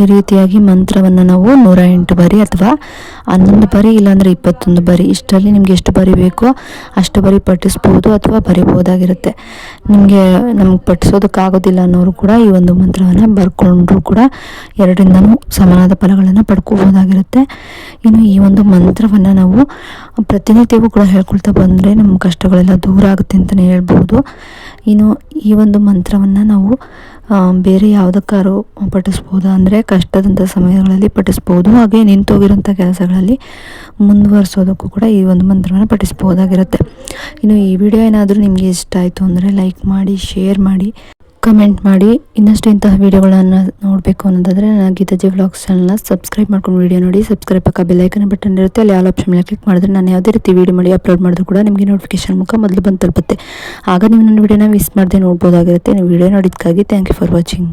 ಈ ರೀತಿಯಾಗಿ ಮಂತ್ರವನ್ನು ನಾವು 108 ಬಾರಿ ಅಥವಾ 11 ಬಾರಿ ಇಲ್ಲಾಂದರೆ 21 ಬಾರಿ ಇಷ್ಟರಲ್ಲಿ ನಿಮ್ಗೆ ಎಷ್ಟು ಬಾರಿ ಬೇಕೋ ಅಷ್ಟು ಬಾರಿ ಪಠಿಸ್ಬೋದು ಅಥವಾ ಬರಿಬೋದಾಗಿರುತ್ತೆ. ನಿಮಗೆ ನಮ್ಗೆ ಪಠಿಸೋದಕ್ಕಾಗೋದಿಲ್ಲ ಅನ್ನೋರು ಕೂಡ ಈ ಒಂದು ಮಂತ್ರವನ್ನು ಬರ್ಕೊಂಡ್ರು ಕೂಡ 2ರಿಂದನೂ ಸಮನಾದ ಫಲಗಳನ್ನು ಪಡ್ಕೋಬೋದಾಗಿರುತ್ತೆ. ಇನ್ನು ಈ ಒಂದು ಮಂತ್ರವನ್ನು ನಾವು ಪ್ರತಿನಿತ್ಯವೂ ಕೂಡ ಹೇಳ್ಕೊಳ್ತಾ ಬಂದರೆ ನಮ್ಮ ಕಷ್ಟಗಳೆಲ್ಲ ದೂರ ಆಗುತ್ತೆ ಅಂತಲೇ ಹೇಳ್ಬೋದು. ಇನ್ನು ಈ ಒಂದು ಮಂತ್ರವನ್ನು ನಾವು ಬೇರೆ ಯಾವುದಕ್ಕಾದ್ರೂ ಪಠಿಸ್ಬೋದು, ಅಂದರೆ ಕಷ್ಟದಂಥ ಸಮಯಗಳಲ್ಲಿ ಪಠಿಸ್ಬೋದು. ಹಾಗೆ ನಿಂತೋಗಿರೋಂಥ ಕೆಲಸಗಳಲ್ಲಿ ಮುಂದುವರಿಸೋದಕ್ಕೂ ಕೂಡ ಈ ಒಂದು ಮಂತ್ರವನ್ನು ಪಠಿಸ್ಬೋದಾಗಿರುತ್ತೆ. ಇನ್ನು ಈ ವಿಡಿಯೋ ಏನಾದರೂ ನಿಮಗೆ ಇಷ್ಟ ಆಯಿತು ಅಂದರೆ ಲೈಕ್ ಮಾಡಿ, ಶೇರ್ ಮಾಡಿ, ಕಮೆಂಟ್ ಮಾಡಿ. ಇನ್ನಷ್ಟು ಇಂತಹ ವೀಡಿಯೋಗಳನ್ನು ನೋಡಬೇಕು ಅನ್ನೋದಾದರೆ ನನ್ನ ಗೀತಾಜಿ ವ್ಲಾಗ್ಸ್ ಚಾನಲ್ನ ಸಬ್ಸ್ಕ್ರೈಬ್ ಮಾಡ್ಕೊಂಡು ವೀಡಿಯೋ ನೋಡಿ. ಸಬ್ಸ್ಕ್ರೈಬ್ ಪಕ್ಕ ಬೆಲ್ಲೈಕನ್ ಬಟನ್ ಇರುತ್ತೆ, ಅಲ್ಲಿ ಆಲ್ ಆಪ್ಷನ್ ಮೇಲೆ ಕ್ಲಿಕ್ ಮಾಡಿದ್ರೆ ನಾನು ಯಾವುದೇ ರೀತಿ ವೀಡಿಯೋ ಮಾಡಿ ಅಪ್ಲೋಡ್ ಮಾಡಿದ್ರು ಕೂಡ ನಿಮಗೆ ನೋಟಿಫಿಕೇಶನ್ ಮುಖ ಮೊದಲು ಬಂದು ತಲುಪುತ್ತೆ. ಆಗ ನೀವು ನನ್ನ ವೀಡಿಯೋನ ಮಿಸ್ ಮಾಡದೆ ನೋಡ್ಬೋದಾಗಿರುತ್ತೆ. ನೀವು ವೀಡಿಯೋ ನೋಡಿದ್ದಕ್ಕಾಗಿ ಥ್ಯಾಂಕ್ ಯು ಫಾರ್ ವಾಚಿಂಗ್.